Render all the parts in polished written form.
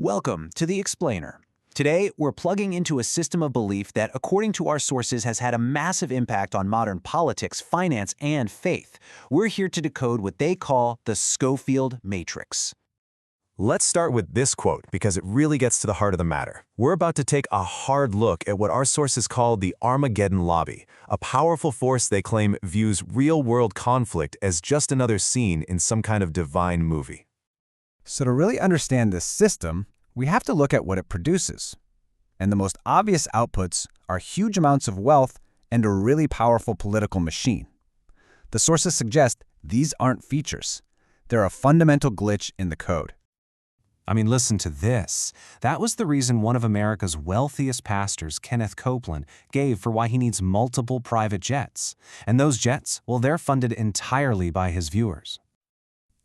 Welcome to The Explainer. Today, we're plugging into a system of belief that, according to our sources, has had a massive impact on modern politics, finance, and faith. We're here to decode what they call the Scofield Matrix. Let's start with this quote because it really gets to the heart of the matter. We're about to take a hard look at what our sources call the Armageddon Lobby, a powerful force they claim views real-world conflict as just another scene in some kind of divine movie. So to really understand this system, we have to look at what it produces. And the most obvious outputs are huge amounts of wealth and a really powerful political machine. The sources suggest these aren't features. They're a fundamental glitch in the code. I mean, listen to this. That was the reason one of America's wealthiest pastors, Kenneth Copeland, gave for why he needs multiple private jets. And those jets, well, they're funded entirely by his viewers.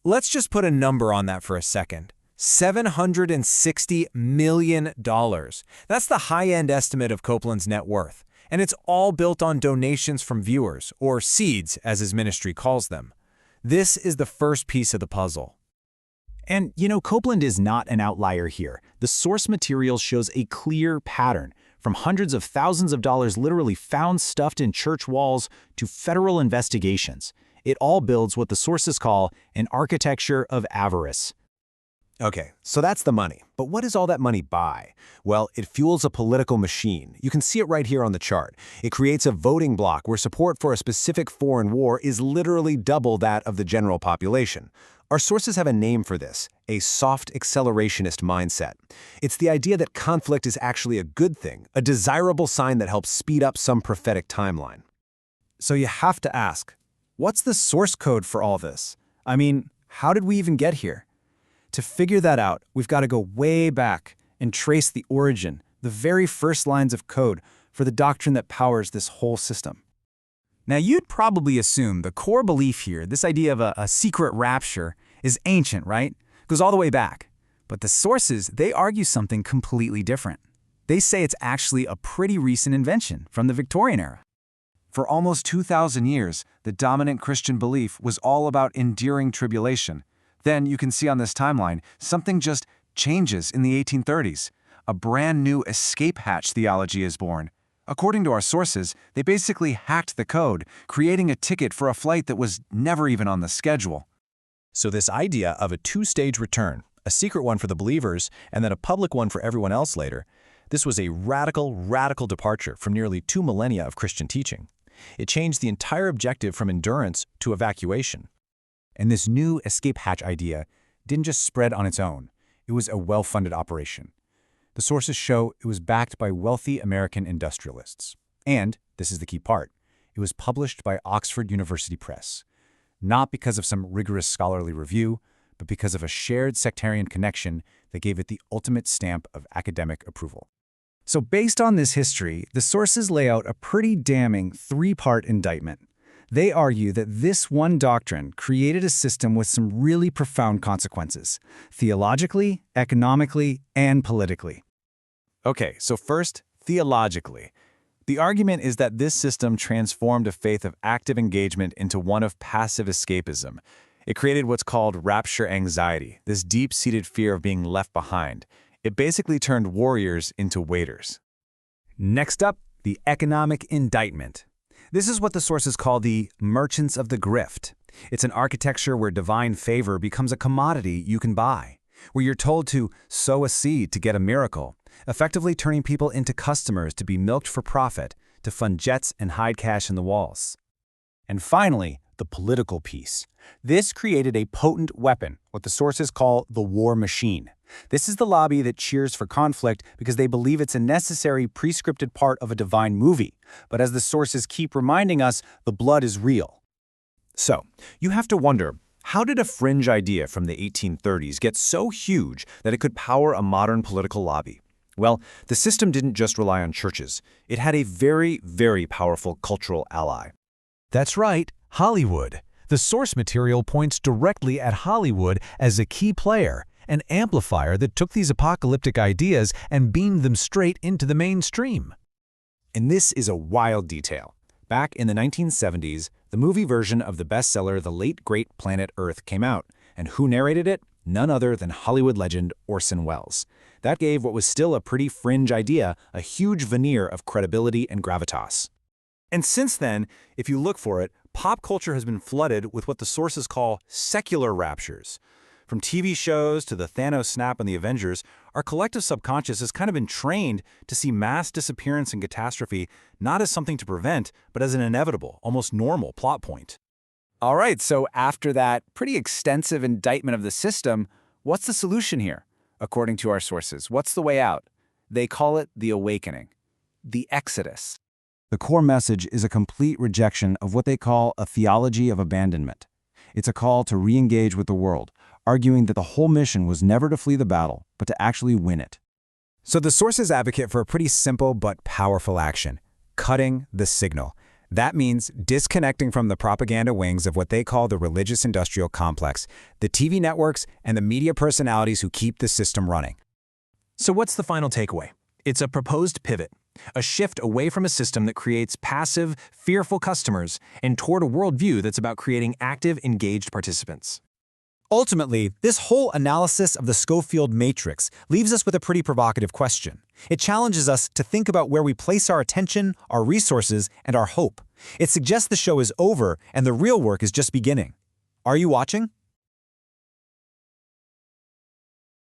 Let's just put a number on that for a second. $760 million. That's the high-end estimate of Copeland's net worth. And it's all built on donations from viewers, or seeds, as his ministry calls them. This is the first piece of the puzzle. And, Copeland is not an outlier here. The source material shows a clear pattern, from hundreds of thousands of dollars literally found stuffed in church walls to federal investigations. It all builds what the sources call an architecture of avarice. Okay, so that's the money. But what does all that money buy? Well, it fuels a political machine. You can see it right here on the chart. It creates a voting bloc where support for a specific foreign war is literally double that of the general population. Our sources have a name for this, a soft accelerationist mindset. It's the idea that conflict is actually a good thing, a desirable sign that helps speed up some prophetic timeline. So you have to ask, what's the source code for all this? I mean, how did we even get here? To figure that out, we've got to go way back and trace the origin, the very first lines of code for the doctrine that powers this whole system. Now, you'd probably assume the core belief here, this idea of a secret rapture, is ancient, right? Goes all the way back. But the sources, they argue something completely different. They say it's actually a pretty recent invention from the Victorian era. For almost 2,000 years, the dominant Christian belief was all about enduring tribulation. Then, you can see on this timeline, something just changes in the 1830s. A brand new escape hatch theology is born. According to our sources, they basically hacked the code, creating a ticket for a flight that was never even on the schedule. So this idea of a two-stage return, a secret one for the believers and then a public one for everyone else later, this was a radical departure from nearly 2 millennia of Christian teaching. It changed the entire objective from endurance to evacuation. And this new escape hatch idea didn't just spread on its own. It was a well-funded operation. The sources show it was backed by wealthy American industrialists. And, this is the key part, it was published by Oxford University Press. Not because of some rigorous scholarly review, but because of a shared sectarian connection that gave it the ultimate stamp of academic approval. So based on this history, the sources lay out a pretty damning 3-part indictment. They argue that this one doctrine created a system with some really profound consequences, theologically, economically, and politically. Okay, so first, theologically. The argument is that this system transformed a faith of active engagement into one of passive escapism. It created what's called rapture anxiety, this deep-seated fear of being left behind. It basically turned warriors into waiters. Next up, the economic indictment. This is what the sources call the merchants of the grift. It's an architecture where divine favor becomes a commodity you can buy, where you're told to sow a seed to get a miracle, effectively turning people into customers to be milked for profit, to fund jets and hide cash in the walls. And finally, the political piece. This created a potent weapon, what the sources call the war machine. This is the lobby that cheers for conflict because they believe it's a necessary, prescripted part of a divine movie. But as the sources keep reminding us, the blood is real. So, you have to wonder, how did a fringe idea from the 1830s get so huge that it could power a modern political lobby? Well, the system didn't just rely on churches. It had a very powerful cultural ally. That's right, Hollywood. The source material points directly at Hollywood as a key player, an amplifier that took these apocalyptic ideas and beamed them straight into the mainstream. And this is a wild detail. Back in the 1970s, the movie version of the bestseller The Late Great Planet Earth came out. And who narrated it? none other than Hollywood legend Orson Welles. That gave what was still a pretty fringe idea a huge veneer of credibility and gravitas. And since then, if you look for it, pop culture has been flooded with what the sources call secular raptures. From TV shows to the Thanos snap and the Avengers, our collective subconscious has kind of been trained to see mass disappearance and catastrophe not as something to prevent, but as an inevitable, almost normal plot point. All right, so after that pretty extensive indictment of the system, what's the solution here? According to our sources, what's the way out? They call it the awakening, the exodus. The core message is a complete rejection of what they call a theology of abandonment. It's a call to re-engage with the world, arguing that the whole mission was never to flee the battle, but to actually win it. So the sources advocate for a pretty simple but powerful action: cutting the signal. That means disconnecting from the propaganda wings of what they call the religious industrial complex, the TV networks, and the media personalities who keep the system running. So what's the final takeaway? It's a proposed pivot, a shift away from a system that creates passive, fearful customers and toward a worldview that's about creating active, engaged participants. Ultimately, this whole analysis of the Scofield Matrix leaves us with a pretty provocative question. It challenges us to think about where we place our attention, our resources, and our hope. It suggests the show is over and the real work is just beginning. Are you watching?